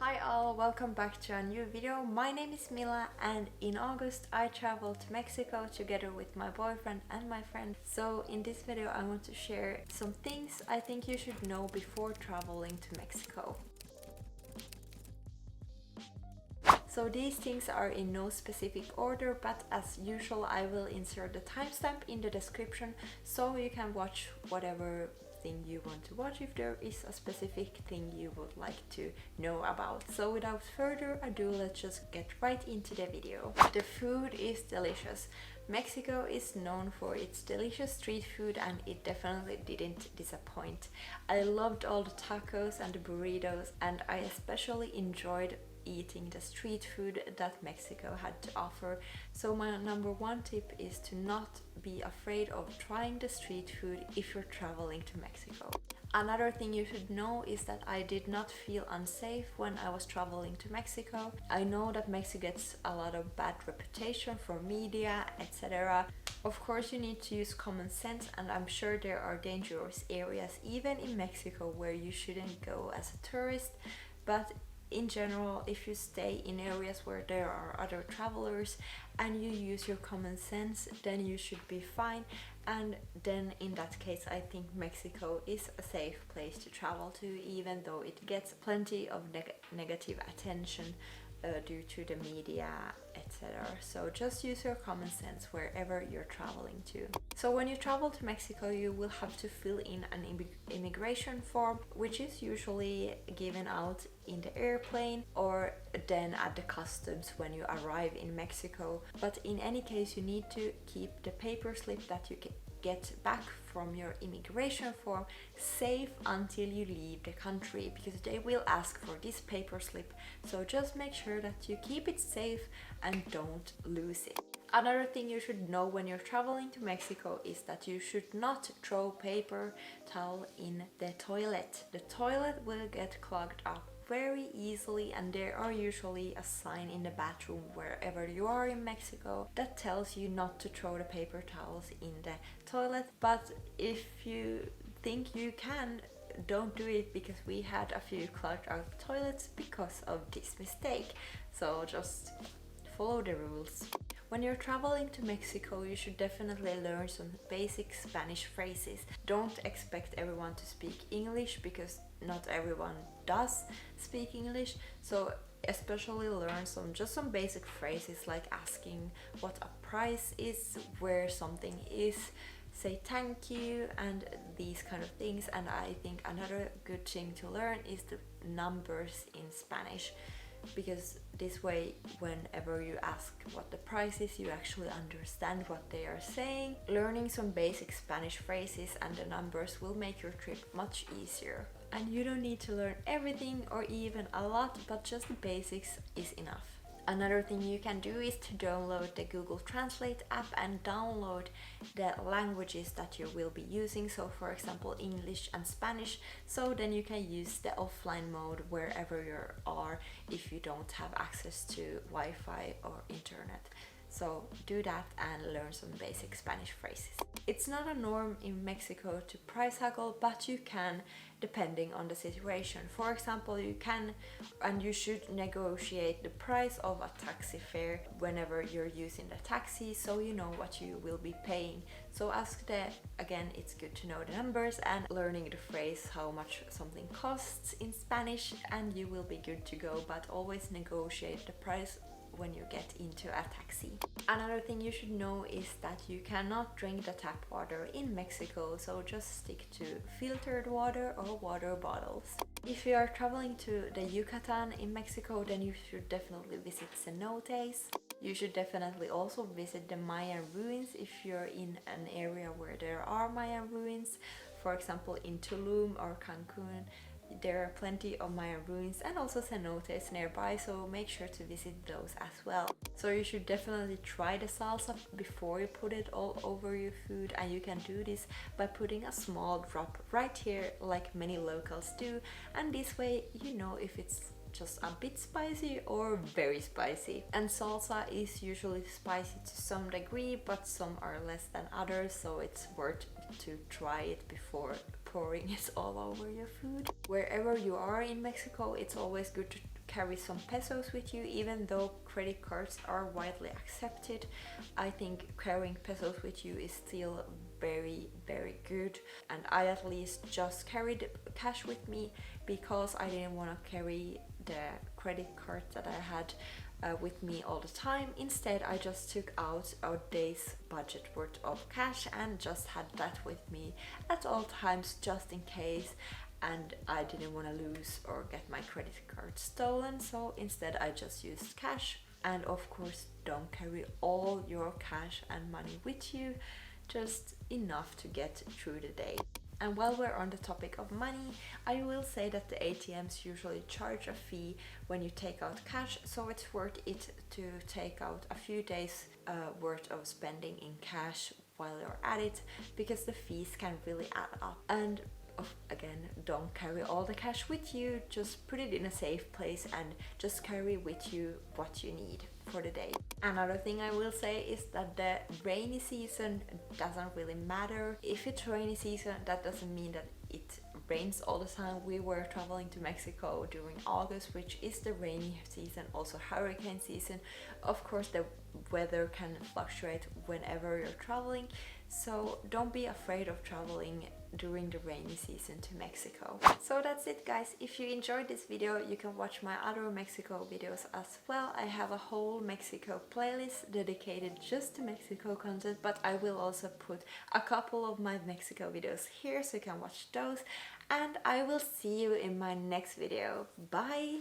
Hi all, welcome back to a new video. My name is Mila and in August I traveled to Mexico together with my boyfriend and my friend. So in this video I want to share some things I think you should know before traveling to Mexico. So these things are in no specific order, but as usual I will insert the timestamp in the description so you can watch whatever thing you want to watch if there is a specific thing you would like to know about. So without further ado, let's just get right into the video. The food is delicious. Mexico is known for its delicious street food and it definitely didn't disappoint. I loved all the tacos and the burritos, and I especially enjoyed eating the street food that Mexico had to offer. So my number one tip is to not be afraid of trying the street food if you're traveling to Mexico. Another thing you should know is that I did not feel unsafe when I was traveling to Mexico. I know that Mexico gets a lot of bad reputation from media, etc. Of course you need to use common sense, and I'm sure there are dangerous areas even in Mexico where you shouldn't go as a tourist, but in general, if you stay in areas where there are other travelers and you use your common sense, then you should be fine. And then in that case I think Mexico is a safe place to travel to, even though it gets plenty of negative attention due to the media, etc. So just use your common sense wherever you're traveling to. So when you travel to Mexico, you will have to fill in an immigration form, which is usually given out in the airplane or then at the customs when you arrive in Mexico. But in any case, you need to keep the paper slip that you get back from your immigration form safe until you leave the country, because they will ask for this paper slip. So just make sure that you keep it safe and don't lose it. Another thing you should know when you're traveling to Mexico is that you should not throw paper towel in the toilet. The toilet will get clogged up very easily, and there are usually a sign in the bathroom wherever you are in Mexico that tells you not to throw the paper towels in the toilet. But if you think you can, don't do it, because we had a few clogged up toilets because of this mistake. So just follow the rules. When you're traveling to Mexico, you should definitely learn some basic Spanish phrases. Don't expect everyone to speak English, because not everyone does speak English. So especially learn some basic phrases like asking what a price is, where something is, say thank you, and these kind of things. And I think another good thing to learn is the numbers in Spanish, because this way whenever you ask what the price is, you actually understand what they are saying. Learning some basic Spanish phrases and the numbers will make your trip much easier. And you don't need to learn everything or even a lot, but just the basics is enough. Another thing you can do is to download the Google Translate app and download the languages that you will be using. So for example, English and Spanish. So then you can use the offline mode wherever you are if you don't have access to Wi-Fi or internet. So do that and learn some basic Spanish phrases. It's not a norm in Mexico to price haggle, but you can depending on the situation. For example, you can and you should negotiate the price of a taxi fare whenever you're using the taxi, so you know what you will be paying. So again, it's good to know the numbers and learning the phrase how much something costs in Spanish, and you will be good to go. But always negotiate the price when you get into a taxi. Another thing you should know is that you cannot drink the tap water in Mexico, so just stick to filtered water or water bottles. If you are traveling to the Yucatan in Mexico, then you should definitely visit cenotes. You should definitely also visit the Mayan ruins if you're in an area where there are Mayan ruins. For example, in Tulum or Cancun, there are plenty of Mayan ruins and also cenotes nearby, so make sure to visit those as well. So you should definitely try the salsa before you put it all over your food, and you can do this by putting a small drop right here like many locals do, and this way you know if it's just a bit spicy or very spicy. And salsa is usually spicy to some degree, but some are less than others, so it's worth to try it before pouring it all over your food. Wherever you are in Mexico, it's always good to carry some pesos with you. Even though credit cards are widely accepted, I think carrying pesos with you is still very good, and I at least just carried cash with me because I didn't want to carry the credit card that I had with me all the time. Instead, I just took out a day's budget worth of cash and just had that with me at all times, just in case, and I didn't want to lose or get my credit card stolen, so instead I just used cash. And of course, don't carry all your cash and money with you, just enough to get through the day. And while we're on the topic of money, I will say that the ATMs usually charge a fee when you take out cash, so it's worth it to take out a few days worth of spending in cash while you're at it, because the fees can really add up. And again, don't carry all the cash with you, just put it in a safe place and just carry with you what you need for the day. Another thing I will say is that the rainy season doesn't really matter. If it's rainy season, that doesn't mean that it rains all the time. We were traveling to Mexico during August, which is the rainy season, also hurricane season. Of course, the weather can fluctuate whenever you're traveling, so don't be afraid of traveling during the rainy season to Mexico. So that's it, guys. If you enjoyed this video, you can watch my other Mexico videos as well. I have a whole Mexico playlist dedicated just to Mexico content, but I will also put a couple of my Mexico videos here so you can watch those, and I will see you in my next video. Bye!